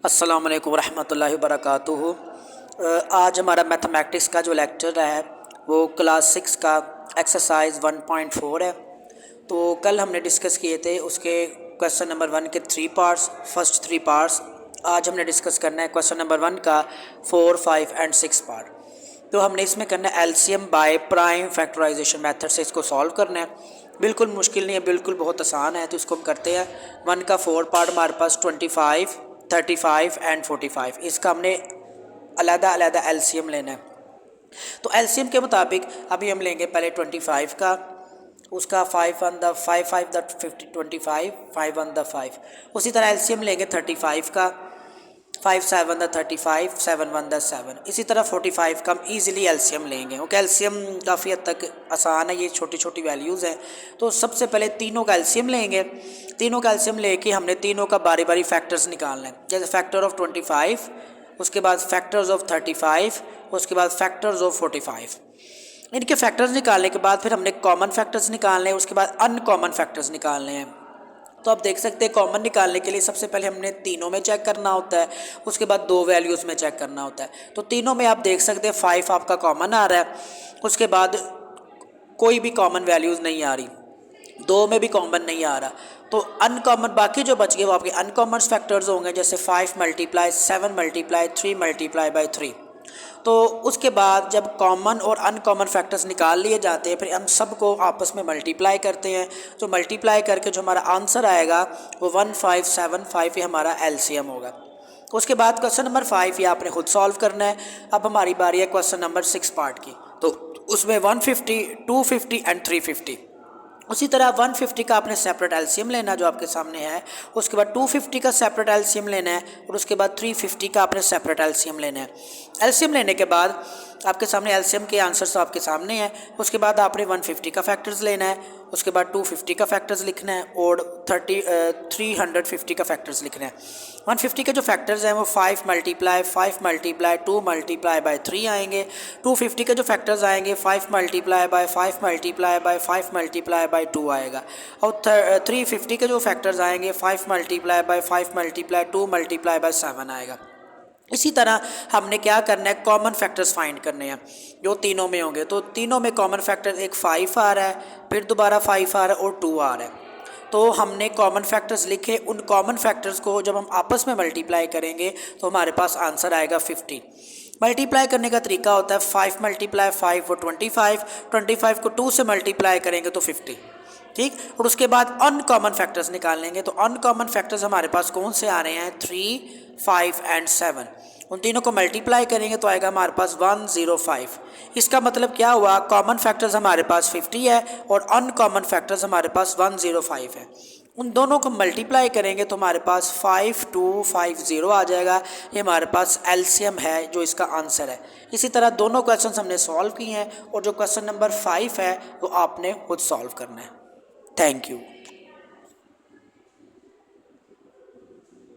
अस्सलाम वालेकुम रहमतुल्लाहि व बरकातुहू। आज हमारा मैथमेटिक्स का जो लेक्चर है वो क्लास 6 का एक्सरसाइज 1.4 है। तो कल हमने डिस्कस किए थे उसके क्वेश्चन नंबर 1 के 3 पार्ट्स, फर्स्ट 3 पार्ट्स। आज हमने डिस्कस करना है क्वेश्चन नंबर 1 का 4, 5 एंड 6 पार्ट। तो हमने इसमें करना है LCM by prime factorisation method से इसको सॉल्व करना है। बिल्कुल मुश्किल नहीं है, बिल्कुल बहुत आसान है। तो इसको हम करते हैं। 1 का 4 पार्ट हमारे पास 25, 35 एंड 45। इसका हमने अलग अलग एलसीएम लेना है। तो एलसीएम के मुताबिक अभी हम लेंगे पहले 25 का, उसका 5 one the 5 5 the 50 25 5 one the 5। उसी तरह एलसीएम लेंगे 35 का, 5 7 द 35 7 वन द 7। इसी तरह 45 का हम ईजिली एलसीएम लेंगे। ओके, एलसीएम काफ़ी हद तक आसान है, ये छोटी छोटी वैल्यूज़ हैं। तो सबसे पहले तीनों का एलसीएम लेंगे। तीनों का एलसीएम लेके हमने तीनों का बारी बारी फैक्टर्स निकालना है। जैसे फैक्टर ऑफ 25, उसके बाद फैक्टर्स ऑफ 35, उसके बाद फैक्टर्स ऑफ 45। इनके फैक्टर्स निकालने के बाद फिर हमने कॉमन फैक्टर्स निकालने हैं, उसके बाद अनकॉमन फैक्टर्स निकालने हैं। तो आप देख सकते हैं कॉमन निकालने के लिए सबसे पहले हमने तीनों में चेक करना होता है, उसके बाद दो वैल्यूज़ में चेक करना होता है। तो तीनों में आप देख सकते हैं 5 आपका कॉमन आ रहा है, उसके बाद कोई भी कॉमन वैल्यूज़ नहीं आ रही, 2 में भी कॉमन नहीं आ रहा। तो अनकॉमन बाकी जो बच गए वो आपके अनकॉमन फैक्टर्स होंगे, जैसे 5 मल्टीप्लाई 7 मल्टीप्लाई 3 मल्टीप्लाई बाई 3। तो उसके बाद जब कॉमन और अनकॉमन फैक्टर्स निकाल लिए जाते हैं फिर हम सबको आपस में मल्टीप्लाई करते हैं। तो मल्टीप्लाई करके जो हमारा आंसर आएगा वो 1575 ही हमारा एलसीएम होगा। उसके बाद क्वेश्चन नंबर 5 ये आपने खुद सॉल्व करना है। अब हमारी बारी है क्वेश्चन नंबर 6 पार्ट की। तो उसमें 150, 250 एंड 350। उसी तरह 150 का आपने सेपरेट एलसीएम लेना जो आपके सामने है, उसके बाद 250 का सेपरेट एलसीएम लेना है, और उसके बाद 350 का आपने सेपरेट एलसीएम लेना है। एलसीएम लेने के बाद आपके सामने एलसीएम के आंसर्स तो आपके सामने हैं। उसके बाद आपने 150 का फैक्टर्स लेना है, उसके बाद 250 का फैक्टर्स लिखना है, और 350 का फैक्टर्स लिखना है। 150 के जो फैक्टर्स हैं वो 5 मल्टीप्लाई 5 मल्टीप्लाई 2 मल्टीप्लाई बाई 3 आएंगे। 250 के जो फैक्टर्स आएंगे 5 multiply by 5 multiply by 5 multiply by 2 आएगा। और 350 के जो फैक्टर्स आएंगे 5 multiply by 5 multiply 2 multiply by 7 आएगा। इसी तरह हमने क्या करना है, कॉमन फैक्टर्स फाइंड करने हैं जो तीनों में होंगे। तो तीनों में कॉमन फैक्टर एक 5 आ रहा है, फिर दोबारा 5 आ रहा है और 2 आ रहा है। तो हमने कॉमन फैक्टर्स लिखे, उन कॉमन फैक्टर्स को जब हम आपस में मल्टीप्लाई करेंगे तो हमारे पास आंसर आएगा 50। मल्टीप्लाई करने का तरीका होता है 5 मल्टीप्लाई 5 वो 25, 25 को 2 से मल्टीप्लाई करेंगे तो 50, ठीक। और उसके बाद अनकॉमन फैक्टर्स निकाल लेंगे। तो अनकॉमन फैक्टर्स हमारे पास कौन से आ रहे हैं, 3, 5 एंड 7। उन तीनों को मल्टीप्लाई करेंगे तो आएगा हमारे पास 105। इसका मतलब क्या हुआ, कॉमन फैक्टर्स हमारे पास 50 है और अनकॉमन फैक्टर्स हमारे पास 105 है। उन दोनों को मल्टीप्लाई करेंगे तो हमारे पास 5250 आ जाएगा। ये हमारे पास एलसीएम है जो इसका आंसर है। इसी तरह दोनों क्वेश्चन हमने सॉल्व किए हैं, और जो क्वेश्चन नंबर 5 है वो आपने खुद सॉल्व करना है। Thank you.